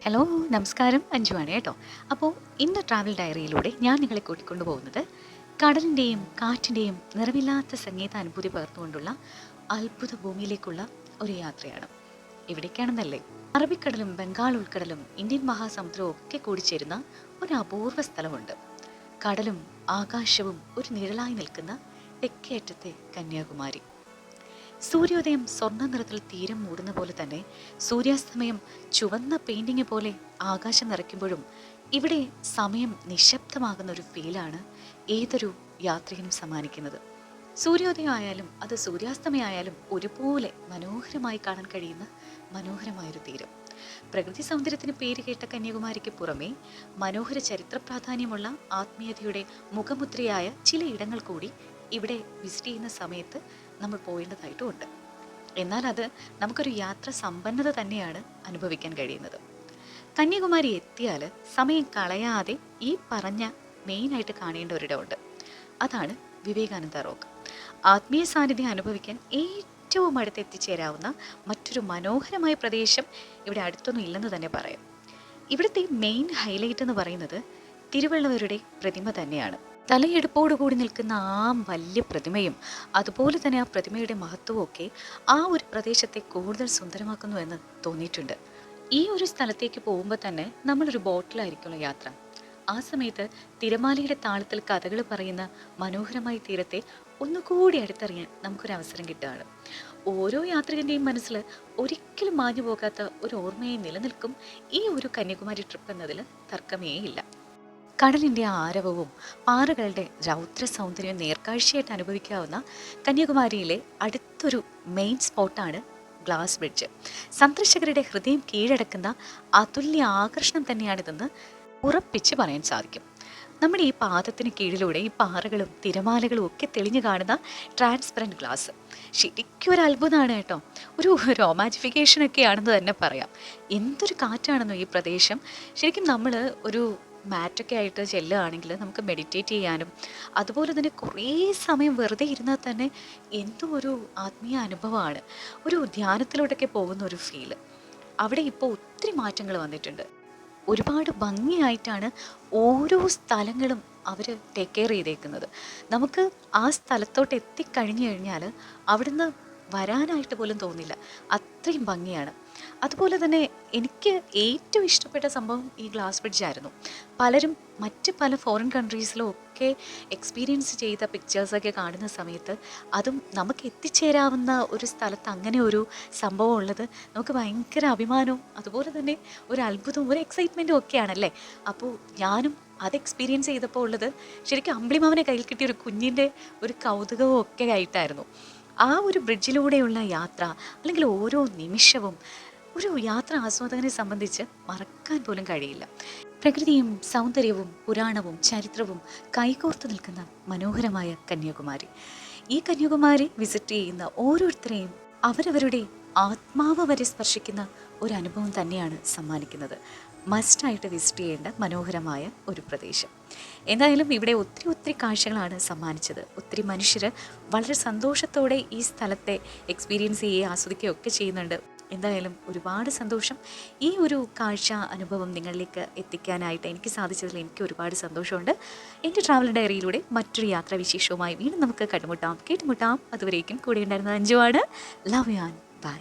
Hello നമസ്കാരം അഞ്ജുവാണ് കേട്ടോ. അപ്പോൾ ഇന്ന് ട്രാവൽ ഡയറിയിലൂടെ ഞാൻ നിങ്ങളെ കൂട്ടിക്കൊണ്ടു പോകുന്നത് കടലിൻ്റെയും കാറ്റിൻ്റെയും നിറമില്ലാത്ത സംഗീതാനുഭൂതി പകർന്നുകൊണ്ടുള്ള അത്ഭുത ഭൂമിയിലേക്കുള്ള ഒരു യാത്രയാണ്. ഇവിടേക്കാണെന്നല്ലേ, അറബിക്കടലും ബംഗാൾ ഉൾക്കടലും ഇന്ത്യൻ മഹാസമുദ്രവും ഒക്കെ കൂടിച്ചേരുന്ന ഒരു അപൂർവ സ്ഥലമുണ്ട്. കടലും ആകാശവും ഒരു നിഴലായി നിൽക്കുന്ന തെക്കേയറ്റത്തെ കന്യാകുമാരി. സൂര്യോദയം സ്വർണ്ണ നിറത്തിൽ തീരം മൂടുന്ന പോലെ തന്നെ സൂര്യാസ്തമയം ചുവന്ന പെയിന്റിങ് പോലെ ആകാശം നിറയ്ക്കുമ്പോഴും ഇവിടെ സമയം നിശബ്ദമാകുന്ന ഒരു ഫീലാണ് ഏതൊരു യാത്രികനും സമ്മാനിക്കുന്നത്. സൂര്യോദയം ആയാലും അത് സൂര്യാസ്തമയായാലും ഒരുപോലെ മനോഹരമായി കാണാൻ കഴിയുന്ന മനോഹരമായൊരു തീരം. പ്രകൃതി സൗന്ദര്യത്തിന് പേര് കേട്ട കന്യാകുമാരിക്ക് പുറമെ മനോഹര ചരിത്ര പ്രാധാന്യമുള്ള ആത്മീയതയുടെ മുഖമുദ്രയായ ചില ഇടങ്ങൾ കൂടി ഇവിടെ വിസിറ്റ് ചെയ്യുന്ന സമയത്ത് നമ്മൾ പോകേണ്ടതായിട്ടുമുണ്ട്. എന്നാൽ അത് നമുക്കൊരു യാത്ര സമ്പന്നത തന്നെയാണ് അനുഭവിക്കാൻ കഴിയുന്നത്. കന്യാകുമാരി എത്തിയാൽ സമയം കളയാതെ ഈ പറഞ്ഞ മെയിനായിട്ട് കാണേണ്ട ഒരിടമുണ്ട്. അതാണ് വിവേകാനന്ദ റോക്ക്. ആത്മീയ സാന്നിധ്യം അനുഭവിക്കാൻ ഏറ്റവും അടുത്ത് എത്തിച്ചേരാവുന്ന മറ്റൊരു മനോഹരമായ പ്രദേശം ഇവിടെ അടുത്തൊന്നും ഇല്ലെന്ന് തന്നെ പറയാം. ഇവിടുത്തെ മെയിൻ ഹൈലൈറ്റ് എന്ന് പറയുന്നത് തിരുവള്ളുവരുടെ പ്രതിമ തന്നെയാണ്. തലയെടുപ്പോടുകൂടി നിൽക്കുന്ന ആ വലിയ പ്രതിമയും അതുപോലെ തന്നെ ആ പ്രതിമയുടെ മഹത്വവും ഒക്കെ ആ ഒരു പ്രദേശത്തെ കൂടുതൽ സുന്ദരമാക്കുന്നു എന്ന് തോന്നിയിട്ടുണ്ട്. ഈ ഒരു സ്ഥലത്തേക്ക് പോകുമ്പോൾ തന്നെ നമ്മളൊരു ബോട്ടിലായിരിക്കുമല്ലോ യാത്ര. ആ സമയത്ത് തിരമാലയുടെ താളത്തിൽ കഥകൾ പറയുന്ന മനോഹരമായ തീരത്തെ ഒന്നുകൂടി അടുത്തറിയാൻ നമുക്കൊരു അവസരം കിട്ടുകയാണ്. ഓരോ യാത്രികൻ്റെയും മനസ്സിൽ ഒരിക്കലും മാഞ്ഞു പോകാത്ത ഒരു ഓർമ്മയെ നിലനിൽക്കും ഈ ഒരു കന്യാകുമാരി ട്രിപ്പ് എന്നതിൽ തർക്കമേ ഇല്ല. കടലിൻ്റെ ആരവവും പാറകളുടെ രൗദ്ര സൗന്ദര്യവും നേർക്കാഴ്ചയായിട്ട് അനുഭവിക്കാവുന്ന കന്യാകുമാരിയിലെ അടുത്തൊരു മെയിൻ സ്പോട്ടാണ് ഗ്ലാസ് ബ്രിഡ്ജ്. സന്ദർശകരുടെ ഹൃദയം കീഴടക്കുന്ന അതുല്യ ആകർഷണം തന്നെയാണിതെന്ന് ഉറപ്പിച്ച് പറയാൻ സാധിക്കും. നമ്മുടെ ഈ പാദത്തിന് കീഴിലൂടെ ഈ പാറകളും തിരമാലകളും ഒക്കെ തെളിഞ്ഞു കാണുന്ന ട്രാൻസ്പെറൻറ്റ് ഗ്ലാസ് ശരിക്കും ഒരു അത്ഭുതമാണ് കേട്ടോ. ഒരു റൊമാൻറ്റിഫിക്കേഷനൊക്കെ ആണെന്ന് തന്നെ പറയാം. എന്തൊരു കാറ്റാണെന്നോ ഈ പ്രദേശം. ശരിക്കും നമ്മൾ ഒരു മാറ്റൊക്കെ ആയിട്ട് ചെല്ലുകയാണെങ്കിൽ നമുക്ക് മെഡിറ്റേറ്റ് ചെയ്യാനും അതുപോലെ തന്നെ കുറേ സമയം വെറുതെ ഇരുന്നാൽ തന്നെ എന്തോ ഒരു ആത്മീയ അനുഭവമാണ്. ഒരു ധ്യാനത്തിലോട്ടൊക്കെ പോകുന്ന ഒരു ഫീല്. അവിടെ ഇപ്പോൾ ഒത്തിരി മാറ്റങ്ങൾ വന്നിട്ടുണ്ട്. ഒരുപാട് ഭംഗിയായിട്ടാണ് ഓരോ സ്ഥലങ്ങളും അവർ ടേക്ക് കെയർ ചെയ്തേക്കുന്നത്. നമുക്ക് ആ സ്ഥലത്തോട്ട് എത്തിക്കഴിഞ്ഞു കഴിഞ്ഞാൽ അവിടുന്ന് വരാനായിട്ട് പോലും തോന്നില്ല, അത്രയും ഭംഗിയാണ്. അതുപോലെ തന്നെ എനിക്ക് ഏറ്റവും ഇഷ്ടപ്പെട്ട സംഭവം ഈ ഗ്ലാസ് ബ്രിഡ്ജായിരുന്നു. പലരും മറ്റ് പല ഫോറിൻ കൺട്രീസിലും ഒക്കെ എക്സ്പീരിയൻസ് ചെയ്ത പിക്ചേഴ്സൊക്കെ കാണുന്ന സമയത്ത് അതും നമുക്ക് എത്തിച്ചേരാവുന്ന ഒരു സ്ഥലത്ത് അങ്ങനെ ഒരു സംഭവം ഉള്ളത് നമുക്ക് ഭയങ്കര അഭിമാനവും അതുപോലെ തന്നെ ഒരു അത്ഭുതവും ഒരു എക്സൈറ്റ്മെൻറ്റും ഒക്കെയാണല്ലേ. അപ്പോൾ ഞാനും അത് എക്സ്പീരിയൻസ് ചെയ്തപ്പോൾ ഉള്ളത് ശരിക്കും അമ്പിളിമാമനെ കയ്യിൽ കിട്ടിയ ഒരു കുഞ്ഞിൻ്റെ ഒരു കൗതുകവും ഒക്കെ ആയിട്ടായിരുന്നു. ആ ഒരു ബ്രിഡ്ജിലൂടെയുള്ള യാത്ര അല്ലെങ്കിൽ ഓരോ നിമിഷവും ഒരു യാത്ര ആസ്വാദകനെ സംബന്ധിച്ച് മറക്കാൻ പോലും കഴിയില്ല. പ്രകൃതിയും സൗന്ദര്യവും പുരാണവും ചരിത്രവും കൈകോർത്ത് നിൽക്കുന്ന മനോഹരമായ കന്യാകുമാരി. ഈ കന്യാകുമാരി വിസിറ്റ് ചെയ്യുന്ന ഓരോരുത്തരെയും അവരവരുടെ ആത്മാവ് വരെ സ്പർശിക്കുന്ന ഒരു അനുഭവം തന്നെയാണ് സമ്മാനിക്കുന്നത്. മസ്റ്റായിട്ട് വിസിറ്റ് ചെയ്യേണ്ട മനോഹരമായ ഒരു പ്രദേശം. എന്തായാലും ഇവിടെ ഒത്തിരി കാഴ്ചകളാണ് സമ്മാനിച്ചത്. ഒത്തിരി മനുഷ്യർ വളരെ സന്തോഷത്തോടെ ഈ സ്ഥലത്തെ എക്സ്പീരിയൻസ് ചെയ്യുകയും ആസ്വദിക്കുകയും ഒക്കെ ചെയ്യുന്നുണ്ട്. എന്തായാലും ഒരുപാട് സന്തോഷം. ഈ ഒരു കാഴ്ച അനുഭവം നിങ്ങളിലേക്ക് എത്തിക്കാനായിട്ട് എനിക്ക് സാധിച്ചതിൽ എനിക്ക് ഒരുപാട് സന്തോഷമുണ്ട്. എൻ്റെ ട്രാവൽ ഡയറിയിലൂടെ മറ്റൊരു യാത്രാവിശേഷവുമായി വീണ്ടും നമുക്ക് കേട്ടുമുട്ടാം. അതുവരേക്കും കൂടെ ഉണ്ടായിരുന്നത് അഞ്ജുവാണ്. Love you and by.